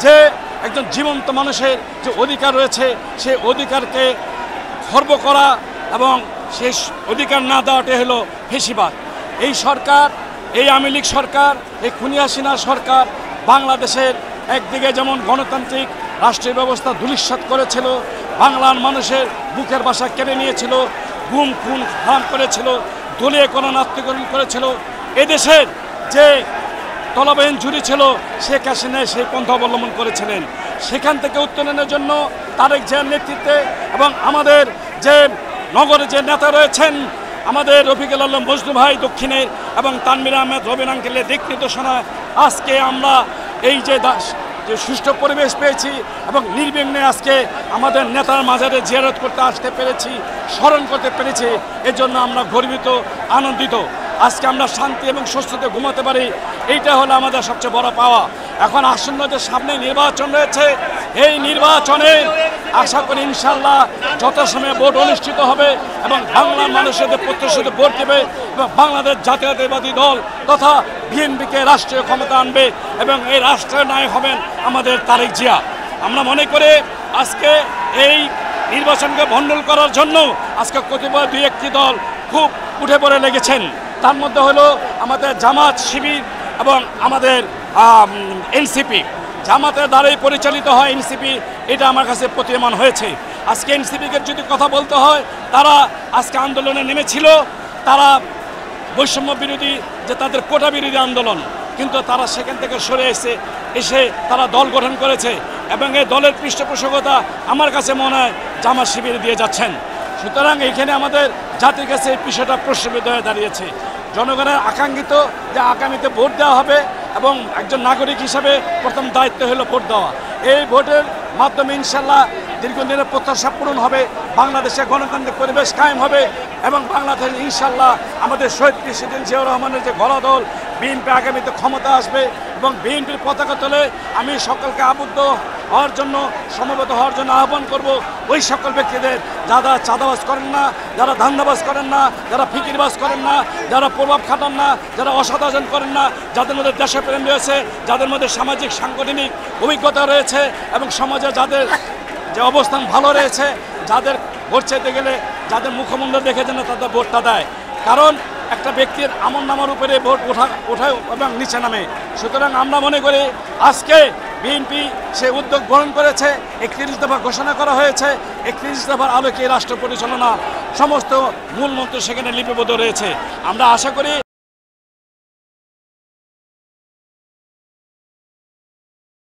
যে একজন জীবন্ত মানুষের যে অধিকার রয়েছে সেই অধিকারকে খর্ব করা এবং সেই অধিকার না দেওয়াটাই হলো ফ্যাসিবাদ। এই সরকার, এই আওয়ামী লীগ সরকার, এই খুনি হাসিনা সরকার বাংলাদেশের একদিকে যেমন গণতান্ত্রিক রাষ্ট্রীয় ব্যবস্থা ধূলিসাৎ করেছিল, বাংলার মানুষের বুকের বাসা কেড়ে নিয়েছিল, গুম খুন হারাম করেছিল, দলীয়করণ আত্মীকরণ করেছিল, এদেশের যে তলবাহিন জুড়ি ছিল শেখ হাসিনা সেই পন্থা অবলম্বন করেছিলেন। সেখান থেকে উত্তরণের জন্য তারেক জিয়ার নেতৃত্বে এবং আমাদের যে নগরে যে নেতা রয়েছেন, আমাদের রফিকুল আলম মজনু ভাই দক্ষিণের এবং তানভীর আহমেদ রবিন আঙ্কেলের দিক নির্দেশনায় আজকে আমরা এই যে সুষ্ঠু পরিবেশ পেয়েছি এবং নির্বিঘ্নে আজকে আমাদের নেতার মাজারে জিয়ারত করতে আসতে পেরেছি, স্মরণ করতে পেরেছি, এজন্য আমরা গর্বিত, আনন্দিত। আজকে আমরা শান্তি এবং সুস্থতে ঘুমাতে পারি, এইটা হলো আমাদের সবচেয়ে বড় পাওয়া। এখন আসন্ন যে সামনে নির্বাচন রয়েছে, এই নির্বাচনে আশা করি ইনশাল্লাহ যথাসময়ে ভোট অনুষ্ঠিত হবে এবং বাংলার মানুষের প্রত্যাশিত ভোট দেবে এবং বাংলাদেশ জাতীয়তাবাদী দল তথা বিএনপিকে রাষ্ট্রীয় ক্ষমতা আনবে এবং এই রাষ্ট্রের নায়ক হবেন আমাদের তারেক জিয়া। আমরা মনে করি আজকে এই নির্বাচনকে ভণ্ডুল করার জন্য আজকে কতিপয় দুই একটি দল খুব উঠে পড়ে লেগেছেন। তার মধ্যে হলো আমাদের জামাত শিবির এবং আমাদের এনসিপি। জামাতের দ্বারাই পরিচালিত হয় এনসিপি, এটা আমার কাছে প্রতীয়মান হয়েছে। আজকে এনসিপিকে যদি কথা বলতে হয়, তারা আজকে আন্দোলনে নেমেছিল, তারা বৈষম্য বিরোধী যে তাদের কোটা বিরোধী আন্দোলন, কিন্তু তারা সেখান থেকে সরে এসে তারা দল গঠন করেছে এবং এই দলের পৃষ্ঠপোষকতা আমার কাছে মনে হয় জামাত শিবির দিয়ে যাচ্ছেন। সুতরাং এখানে আমাদের জাতির কাছে এই বিষয়টা প্রশ্নবিদ্ধ হয়ে দাঁড়িয়েছে। জনগণের আকাঙ্ক্ষিত যে আগামীতে ভোট দেওয়া হবে এবং একজন নাগরিক হিসাবে প্রথম দায়িত্ব হলো ভোট দেওয়া। এই ভোটের মাধ্যমে ইনশাল্লাহ দীর্ঘদিনের প্রত্যাশা পূরণ হবে, বাংলাদেশে গণতান্ত্রিক পরিবেশ কায়েম হবে এবং বাংলাদেশ ইনশাল্লাহ আমাদের শহীদ প্রেসিডেন্ট জিয়াউর রহমানের যে গড়া দল বিএনপি আগামীতে ক্ষমতা আসবে এবং বিএনপির পতাকা তোলে আমি সকলকে আবদ্ধ হওয়ার জন্য, সমবেত হওয়ার জন্য আহ্বান করব। ওই সকল ব্যক্তিদের যারা চাঁদাবাজ করেন না, যারা ধান্দাবাজ করেন না, যারা ফিকিরবাজ করেন না, যারা প্রভাব খাটান না, যারা অসদাচরণ করেন না, যাদের মধ্যে দেশপ্রেম রয়েছে, যাদের মধ্যে সামাজিক সাংগঠনিক অভিজ্ঞতা রয়েছে এবং সমাজে যাদের যে অবস্থান ভালো রয়েছে, যাদের ভোট চাইতে গেলে যাদের মুখমণ্ডল দেখে যেন তাদের ভোটটা দেয়। কারণ একটা ব্যক্তির আমল নামার উপরে ভোট ওঠায় এবং নিচে নামে। সুতরাং আমরা মনে করি আজকে বিএনপি সে উদ্যোগ গ্রহণ করেছে, 31 দফা ঘোষণা করা হয়েছে, 31 দফার আলোকে রাষ্ট্র পরিচালনা সমস্ত মূল মন্ত্র সেখানে লিপিবদ্ধ রয়েছে। আমরা আশা করি